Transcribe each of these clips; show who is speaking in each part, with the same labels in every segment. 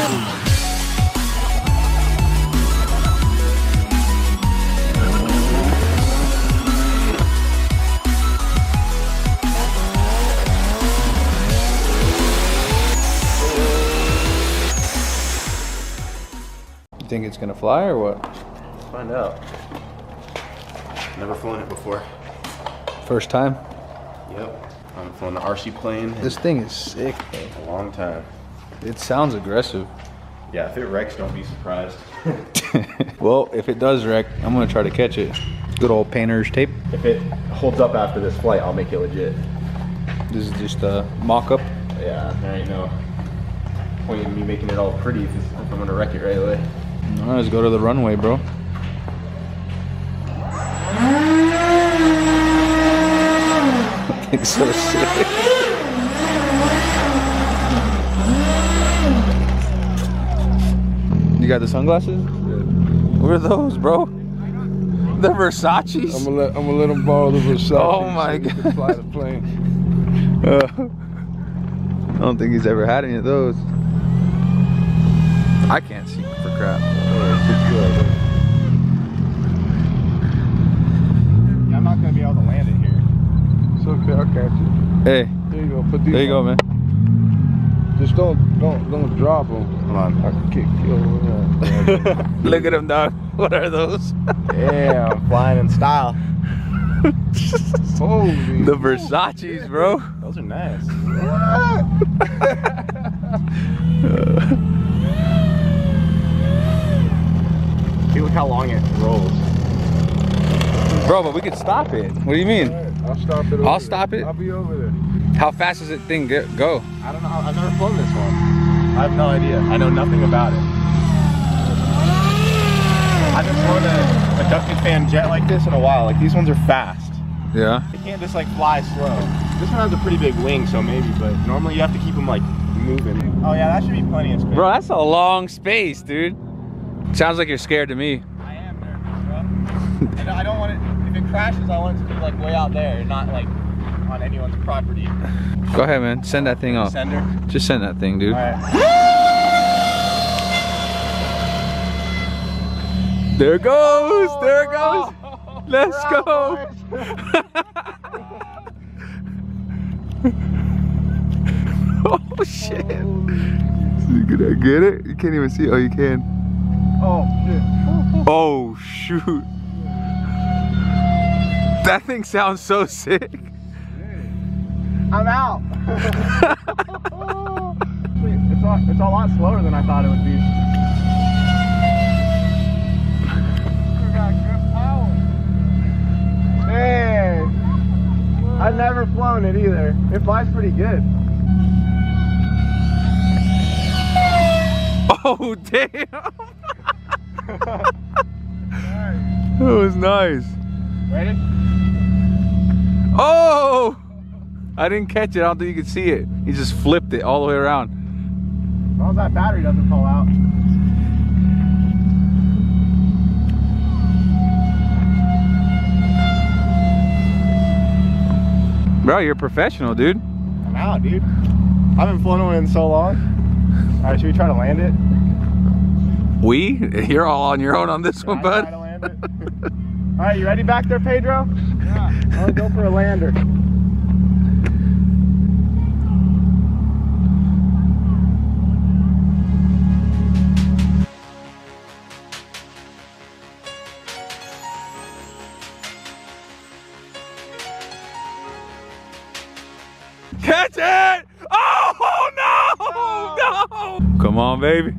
Speaker 1: You think it's gonna fly or what?
Speaker 2: Let's find out. Never flown it before.
Speaker 1: First time?
Speaker 2: Yep. I'm flown the RC plane.
Speaker 1: This thing is sick, bro.
Speaker 2: A long time.
Speaker 1: It sounds aggressive.
Speaker 2: Yeah, if it wrecks, don't be surprised.
Speaker 1: Well, if it does wreck, I'm gonna try to catch it. Good old painter's tape.
Speaker 2: If it holds up after this flight, I'll make it legit.
Speaker 1: This is just a mock-up.
Speaker 2: Yeah, there ain't no point in me making it all pretty if I'm gonna wreck it right away.
Speaker 1: All right, let's go to the runway, bro. It's so sick. You got the sunglasses?
Speaker 3: Yeah.
Speaker 1: What are those, bro? The Versace's?
Speaker 3: I'm gonna let them borrow the Versace.
Speaker 1: Oh my
Speaker 3: so
Speaker 1: God.
Speaker 3: can fly the plane.
Speaker 1: I don't think he's ever had any of those. I can't see for crap.
Speaker 2: Yeah, I'm not gonna be able to land it here.
Speaker 3: It's okay, I'll catch it.
Speaker 1: Hey,
Speaker 3: There you go. Put these
Speaker 1: there you go,
Speaker 3: on.
Speaker 1: man.
Speaker 3: Just don't drop them.
Speaker 2: Hold on.
Speaker 3: I can kick you over.
Speaker 1: Look at him, dog. What are those?
Speaker 2: Yeah, I'm flying in style.
Speaker 3: Holy.
Speaker 1: The Versace's, bro.
Speaker 2: Those are nice. See, look how long it rolls.
Speaker 1: Bro, but we could stop it. What do you mean?
Speaker 3: I'll stop it.
Speaker 1: I'll stop it?
Speaker 3: I'll be over there.
Speaker 1: How fast does it thing go?
Speaker 2: I don't know. I've never flown this one. I have no idea. I know nothing about it. I haven't flown a ducted fan jet like this in a while. Like, these ones are fast.
Speaker 1: Yeah.
Speaker 2: They can't just like fly slow. This one has a pretty big wing, so maybe, but normally you have to keep them like moving. Oh yeah, that should be plenty of space.
Speaker 1: Bro, that's a long space, dude. Sounds like you're scared to me.
Speaker 2: I am nervous, bro. I don't want it, if it crashes, I want it to be like way out there, not like on anyone's property.
Speaker 1: Go ahead, man. Send that thing off.
Speaker 2: Sender?
Speaker 1: Just send that thing, dude.
Speaker 2: All right.
Speaker 1: There it goes. There it goes. Let's go. Oh shit. Can I get it? You can't even see it. Oh, you can.
Speaker 3: Oh shit.
Speaker 1: Oh shoot. That thing sounds so sick.
Speaker 2: I'm out. It's a lot slower than I thought it would be. Man, I've never flown it either. It flies pretty good.
Speaker 1: Oh damn. That was nice.
Speaker 2: Ready?
Speaker 1: Oh! I didn't catch it. I don't think you could see it. He just flipped it all the way around.
Speaker 2: As long as that battery doesn't fall out.
Speaker 1: Bro, you're a professional, dude.
Speaker 2: I'm out, dude. I haven't flown one in so long. All right, should we try to land it?
Speaker 1: We? You're all on your own on this one,
Speaker 2: Try
Speaker 1: bud.
Speaker 2: to land it. All right, you ready back there, Pedro? Yeah. I'm gonna go for a lander.
Speaker 1: Catch it! Oh no! No! Come on, baby.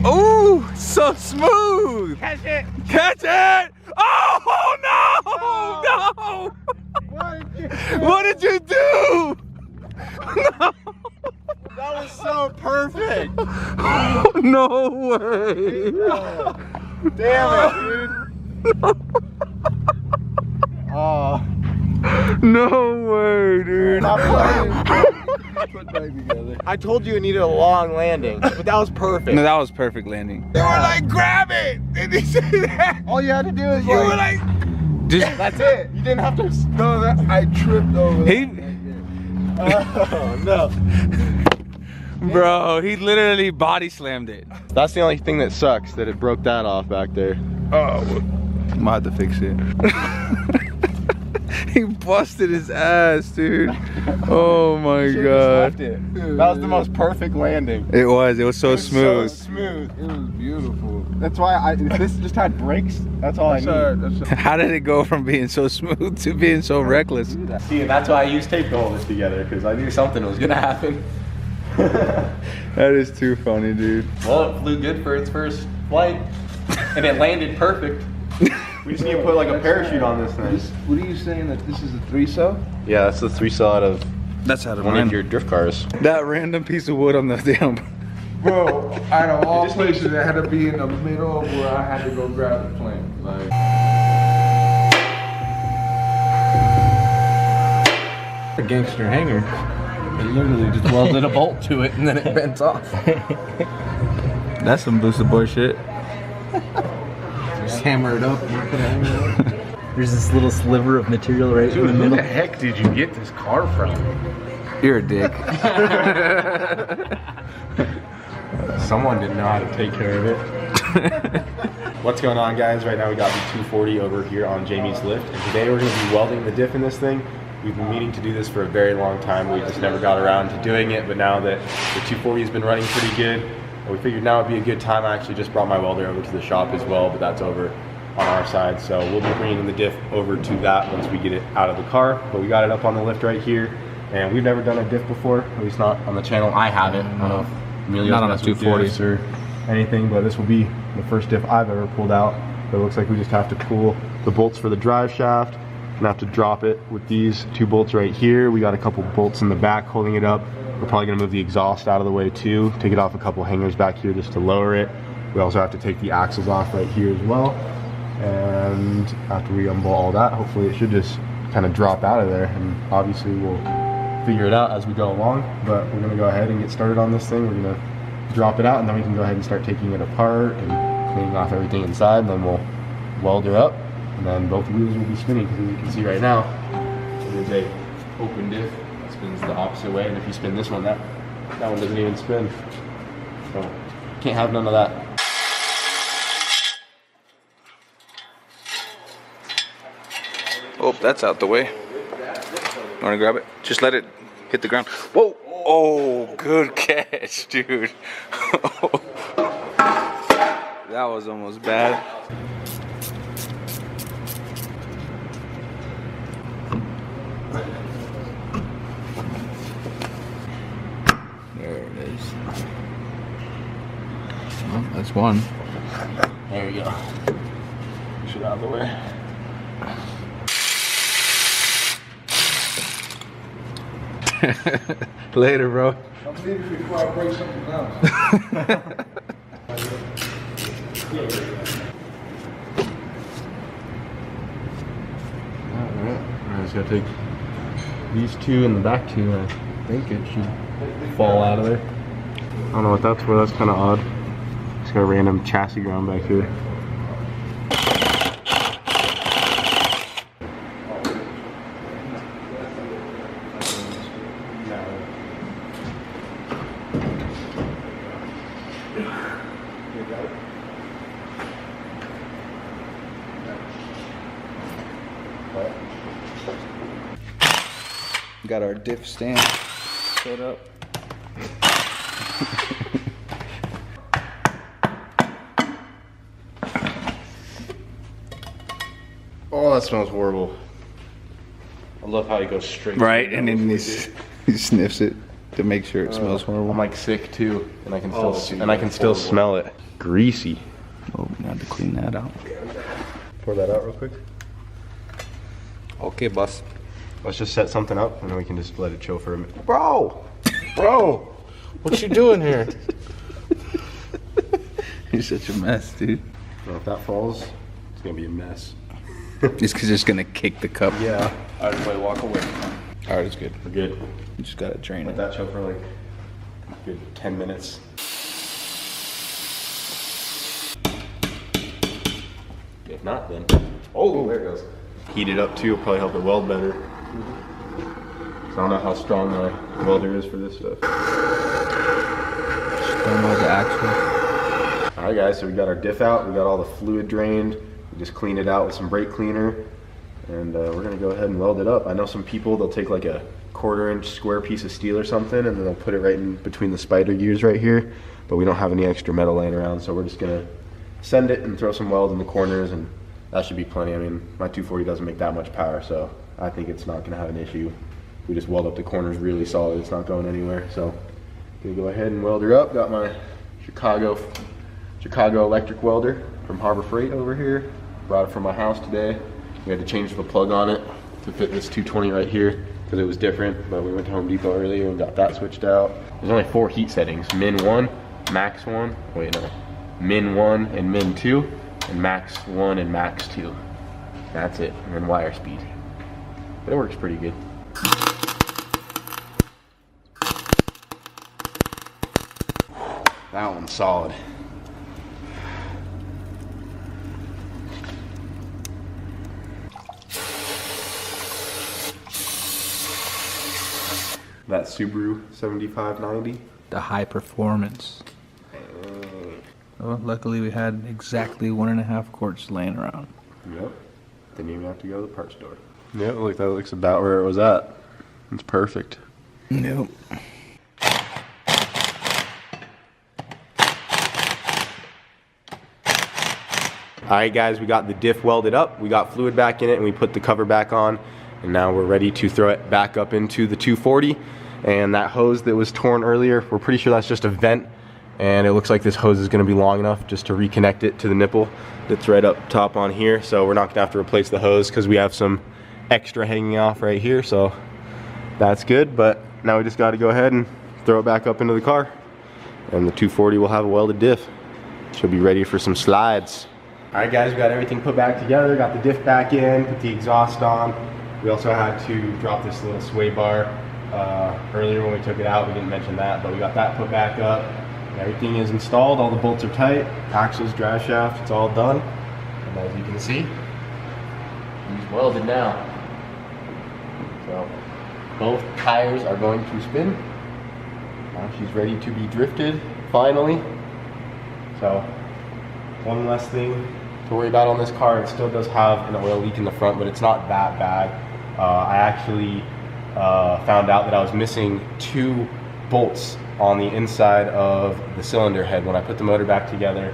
Speaker 1: Ooh, so smooth.
Speaker 2: Catch it!
Speaker 1: Catch it! Oh no! No! What did you do? No!
Speaker 2: That was so perfect!
Speaker 1: No way!
Speaker 2: Damn it, dude! Oh.
Speaker 1: No way, dude.
Speaker 2: Not playing.
Speaker 3: Put back together.
Speaker 2: I told you it needed a long landing, but that was perfect.
Speaker 1: No, that was perfect landing.
Speaker 3: They were like, grab it! Did you see that?
Speaker 2: All you had to do is
Speaker 3: You were like,
Speaker 1: Just
Speaker 2: that's it. You didn't have to.
Speaker 3: no, I tripped over
Speaker 1: he.
Speaker 3: that.
Speaker 2: Oh no.
Speaker 1: Bro, he literally body slammed it.
Speaker 2: That's the only thing that sucks, that it broke that off back there.
Speaker 1: Oh, I'm gonna have to fix it. He busted his ass, dude. Oh my god.
Speaker 2: That was the most perfect landing.
Speaker 1: It was so smooth.
Speaker 2: So smooth.
Speaker 3: It was beautiful.
Speaker 2: That's why if this just had brakes, that's all I need.
Speaker 1: How did it go from being so smooth to being so reckless?
Speaker 2: See, and that's why I used tape to hold this together, because I knew something was gonna happen.
Speaker 1: That is too funny, dude.
Speaker 2: Well, it flew good for its first flight, and it landed perfect. We just need to put like a parachute on this thing.
Speaker 3: What are you saying, that this is a 3-cell?
Speaker 2: Yeah, that's the 3-cell out of
Speaker 1: That's out of
Speaker 2: one of your drift cars.
Speaker 1: That random piece of wood on the damn.
Speaker 3: Bro, out of all places, it had to be in the middle of where I had to go grab the plane. Like,
Speaker 2: A gangster hanger. It literally just welded a bolt to it and then it bent off.
Speaker 1: That's some Boostedboiz shit.
Speaker 2: Just hammer it up.
Speaker 4: There's this little sliver of material right in the
Speaker 3: who
Speaker 4: middle.
Speaker 3: the heck did you get this car from?
Speaker 1: You're a dick.
Speaker 2: Someone didn't know how to take care of it. What's going on, guys? Right now we got the 240 over here on Jamie's lift, and today we're going to be welding the diff in this thing. We've been meaning to do this for a very long time. We just never got around to doing it, but now that the 240 has been running pretty good, we figured now would be a good time. I actually just brought my welder over to the shop as well, but that's over on our side. So we'll be bringing the diff over to that once we get it out of the car. But we got it up on the lift right here, and we've never done a diff before, at least not on the channel. I haven't. I don't know if Emilio's
Speaker 1: Not on a
Speaker 2: messed with
Speaker 1: 240
Speaker 2: diffs or anything, but this will be the first diff I've ever pulled out. But it looks like we just have to pull the bolts for the drive shaft. Gonna have to drop it with these 2 bolts right here. We got a couple bolts in the back holding it up. We're probably gonna move the exhaust out of the way too. Take it off a couple hangers back here just to lower it. We also have to take the axles off right here as well. And after we unbolt all that, hopefully it should just kind of drop out of there. And obviously we'll figure it out as we go along. But we're gonna go ahead and get started on this thing. We're gonna drop it out and then we can go ahead and start taking it apart and cleaning off everything inside. And then we'll weld her up. And then both wheels will be spinning, because as you can see right now, it is a open diff. It spins the opposite way, and if you spin this one, that one doesn't even spin. So can't have none of that.
Speaker 1: Oh, that's out the way. Wanna grab it? Just let it hit the ground. Whoa! Oh, good catch, dude. That was almost bad. There it is. Well, that's one.
Speaker 2: There you go. Push it out of the way.
Speaker 1: Later, bro.
Speaker 3: I'm leaving before I break something else.
Speaker 2: Alright, I just gotta take these 2 and the back 2, and I think it should fall out of there. I don't know what that's for, that's kind of odd. Just got a random chassis ground back here.
Speaker 1: Got our diff stand set up.
Speaker 2: Oh, that smells horrible. I love how he goes straight.
Speaker 1: Right, and then he sniffs it to make sure it smells horrible.
Speaker 2: I'm like sick too, and I can still smell it. Greasy.
Speaker 1: Oh, we have to clean that out.
Speaker 2: Pour that out real quick.
Speaker 1: Okay, boss.
Speaker 2: Let's just set something up, and then we can just let it chill for a minute.
Speaker 3: Bro, what you doing here?
Speaker 1: You're such a mess, dude.
Speaker 2: Well, if that falls, it's gonna be a mess.
Speaker 1: It's because it's gonna kick the cup.
Speaker 2: Yeah. All right, everybody, walk away.
Speaker 1: All right, it's good.
Speaker 2: We're good.
Speaker 1: You just gotta drain
Speaker 2: Let
Speaker 1: it.
Speaker 2: that chill for like a good 10 minutes. If not, then oh, there it goes. Heat it up too will probably help it weld better. So I don't know how strong my welder is for this stuff.
Speaker 4: axle.
Speaker 2: All right, guys, so we got our diff out. We got all the fluid drained. We just cleaned it out with some brake cleaner. And we're gonna go ahead and weld it up. I know some people, they'll take like a 1/4-inch square piece of steel or something, and then they'll put it right in between the spider gears right here. But we don't have any extra metal laying around, so we're just gonna send it and throw some weld in the corners, and that should be plenty. I mean, my 240 doesn't make that much power, so I think it's not gonna have an issue. We just weld up the corners really solid. It's not going anywhere. So gonna go ahead and weld her up. Got my Chicago electric welder from Harbor Freight over here. Brought it from my house today. We had to change the plug on it to fit this 220 right here because it was different, but we went to Home Depot earlier and got that switched out. There's only 4 heat settings: min 1, max 1, wait no, min 1 and min 2, and max 1 and max 2. That's it, and then wire speed. But it works pretty good. That one's solid. That Subaru 7590.
Speaker 4: The high performance. Well, luckily we had exactly 1.5 quarts laying around.
Speaker 2: Yep. Didn't even have to go to the parts store. Yep, look, that looks about where it was at. It's perfect.
Speaker 4: Nope.
Speaker 2: All right, guys, we got the diff welded up. We got fluid back in it, and we put the cover back on. And now we're ready to throw it back up into the 240. And that hose that was torn earlier, we're pretty sure that's just a vent. And it looks like this hose is gonna be long enough just to reconnect it to the nipple that's right up top on here. So we're not gonna have to replace the hose because we have some extra hanging off right here. So that's good, but now we just gotta go ahead and throw it back up into the car. And the 240 will have a welded diff. She'll be ready for some slides. All right, guys, we got everything put back together, got the diff back in, put the exhaust on. We also had to drop this little sway bar earlier when we took it out. We didn't mention that, but we got that put back up. And everything is installed, all the bolts are tight, axles, drive shaft, it's all done. And as you can see, he's welded now. So both tires are going to spin. Now she's ready to be drifted, finally. So one less thing to worry about on this car. It still does have an oil leak in the front, but it's not that bad. I actually found out that I was missing 2 bolts on the inside of the cylinder head. When I put the motor back together,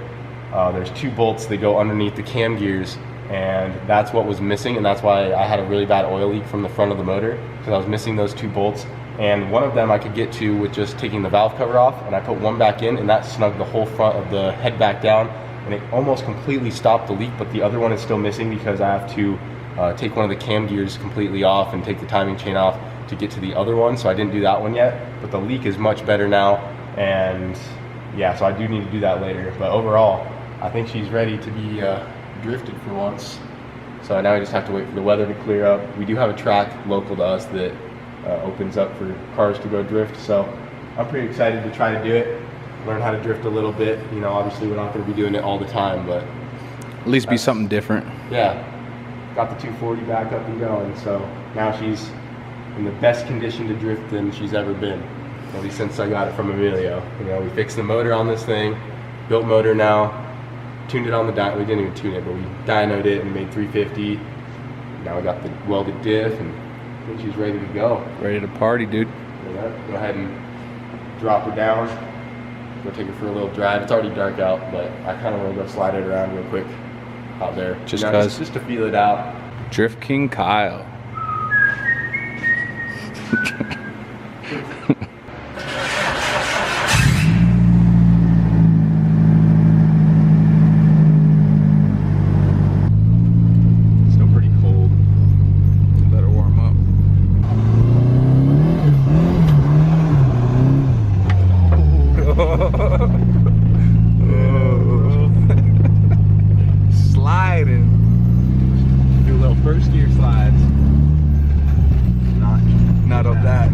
Speaker 2: there's 2 bolts that go underneath the cam gears, and that's what was missing, and that's why I had a really bad oil leak from the front of the motor, because I was missing those 2 bolts. And one of them I could get to with just taking the valve cover off, and I put one back in, and that snugged the whole front of the head back down, and it almost completely stopped the leak. But the other one is still missing because I have to take one of the cam gears completely off and take the timing chain off to get to the other one, so I didn't do that one yet. But the leak is much better now, and yeah, so I do need to do that later. But overall, I think she's ready to be drifted for once. So now we just have to wait for the weather to clear up. We do have a track local to us that opens up for cars to go drift, so I'm pretty excited to try to do it, learn how to drift a little bit. You know, obviously we're not going to be doing it all the time, but
Speaker 4: At least be something different.
Speaker 2: yeah, got the 240 back up and going, so now she's in the best condition to drift than she's ever been, at least since I got it from Emilio. You know, we fixed the motor on this thing, built motor now, tuned it on the dyno. We didn't even tune it, but we dynoed it and made 350. Now we got the welded diff, and I think she's ready to go.
Speaker 4: Ready to party, dude.
Speaker 2: Go ahead and drop her down. Go take her for a little drive. It's already dark out, but I kind of want to go slide it around real quick out there.
Speaker 4: Just
Speaker 2: you know,
Speaker 4: cause.
Speaker 2: Just to feel it out.
Speaker 4: Drift King Kyle.
Speaker 2: Still pretty cold.
Speaker 4: Better warm up. Sliding. Do a little first gear slides. Not up that.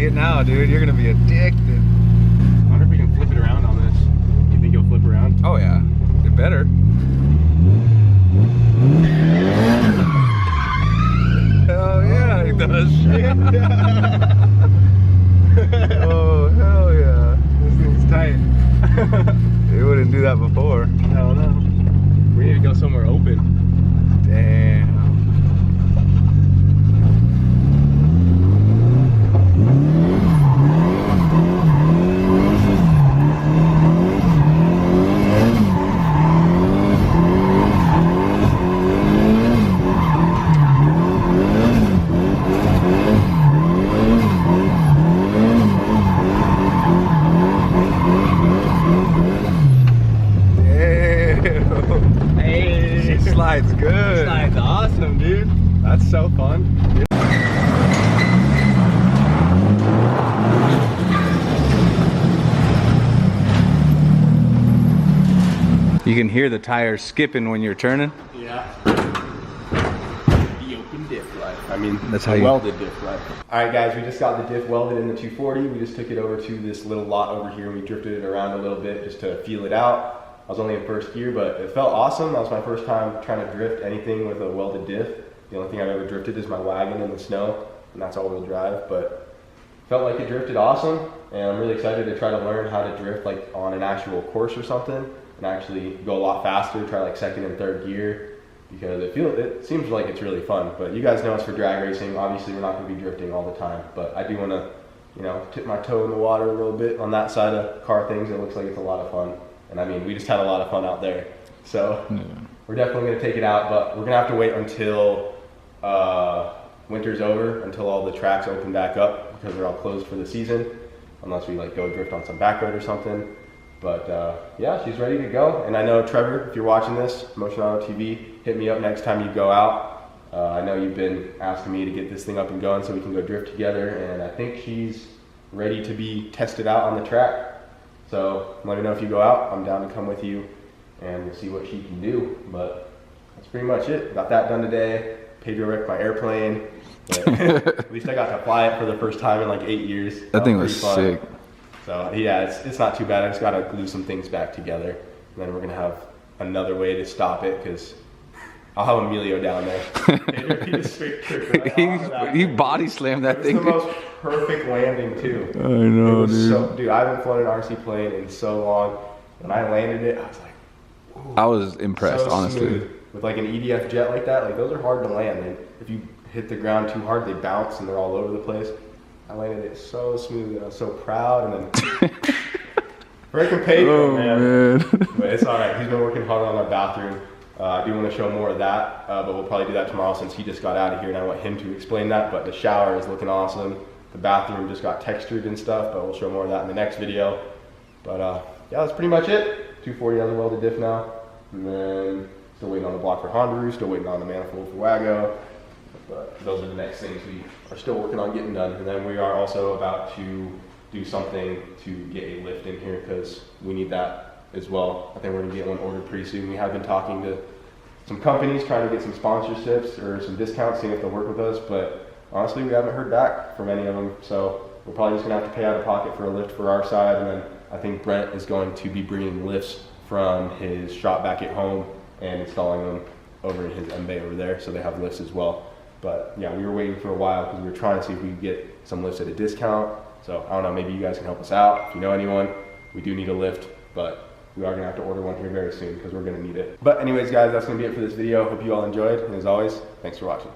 Speaker 1: see it now, dude. You're gonna be addicted.
Speaker 2: I wonder if we can flip it around on this. You think you'll flip around?
Speaker 1: Oh yeah, it better. Hell yeah, it does. Oh hell yeah.
Speaker 2: This thing's tight.
Speaker 1: It wouldn't do that before.
Speaker 2: Hell no. We need to go somewhere open.
Speaker 1: Damn.
Speaker 2: Hey.
Speaker 1: She slides good.
Speaker 2: Slide's awesome, dude. That's so fun.
Speaker 1: You can hear the tires skipping when you're turning.
Speaker 2: Yeah. The open diff life. I mean,
Speaker 1: That's
Speaker 2: the
Speaker 1: how you-
Speaker 2: welded diff life. All right, guys, we just got the diff welded in the 240. We just took it over to this little lot over here. We drifted it around a little bit just to feel it out. I was only in first gear, but it felt awesome. That was my first time trying to drift anything with a welded diff. The only thing I've ever drifted is my wagon in the snow, and that's all-wheel drive. But felt like it drifted awesome, and I'm really excited to try to learn how to drift like on an actual course or something, and actually go a lot faster. Try like second and third gear, because it seems like it's really fun. But you guys know it's for drag racing. Obviously, we're not going to be drifting all the time, but I do want to, you know, tip my toe in the water a little bit on that side of car things. It looks like it's a lot of fun. And I mean, we just had a lot of fun out there. So we're definitely going to take it out, but we're going to have to wait until winter's over, until all the tracks open back up, because they're all closed for the season, unless we like go drift on some back road or something. But yeah, she's ready to go. And I know, Trevor, if you're watching this, Motion Auto TV, hit me up next time you go out. I know you've been asking me to get this thing up and going so we can go drift together, and I think she's ready to be tested out on the track. So let me know if you go out. I'm down to come with you, and we'll see what she can do. But that's pretty much it. Got that done today. Pedro wrecked my airplane, but at least I got to fly it for the first time in like 8 years.
Speaker 1: That thing was sick.
Speaker 2: So yeah, it's not too bad. I just got to glue some things back together, and then we're gonna have another way to stop it, because I'll have Emilio down there. Pedro, he just straight tripped.
Speaker 1: he body slammed that thing.
Speaker 2: It's the most perfect landing too.
Speaker 1: I know,
Speaker 2: dude. Dude, I haven't flown an RC plane in so long. When I landed it, I was like, ooh,
Speaker 1: I was impressed,
Speaker 2: so
Speaker 1: honestly.
Speaker 2: Smooth. With like an EDF jet like that, like those are hard to land. And if you hit the ground too hard, they bounce and they're all over the place. I landed it so smooth, and I was so proud. And then freaking Pedro, man. But it's all right. He's been working hard on our bathroom. I do want to show more of that, but we'll probably do that tomorrow since he just got out of here, and I want him to explain that. But the shower is looking awesome. The bathroom just got textured and stuff, but we'll show more of that in the next video. But yeah, that's pretty much it. 240 has a welded diff now. And then still waiting on the block for Honda, still waiting on the manifold for Wago. But those are the next things we are still working on getting done. And then we are also about to do something to get a lift in here, because we need that as well. I think we're gonna get one ordered pretty soon. We have been talking to some companies, trying to get some sponsorships or some discounts, seeing if they'll work with us, but honestly, we haven't heard back from any of them. So we're probably just gonna have to pay out of pocket for a lift for our side. And then I think Brent is going to be bringing lifts from his shop back at home and installing them over in his M-Bay over there, so they have lifts as well. But yeah, we were waiting for a while because we were trying to see if we could get some lifts at a discount. So I don't know, maybe you guys can help us out. If you know anyone, we do need a lift, but we are gonna have to order one here very soon because we're gonna need it. But anyways, guys, that's gonna be it for this video. Hope you all enjoyed, and as always, thanks for watching.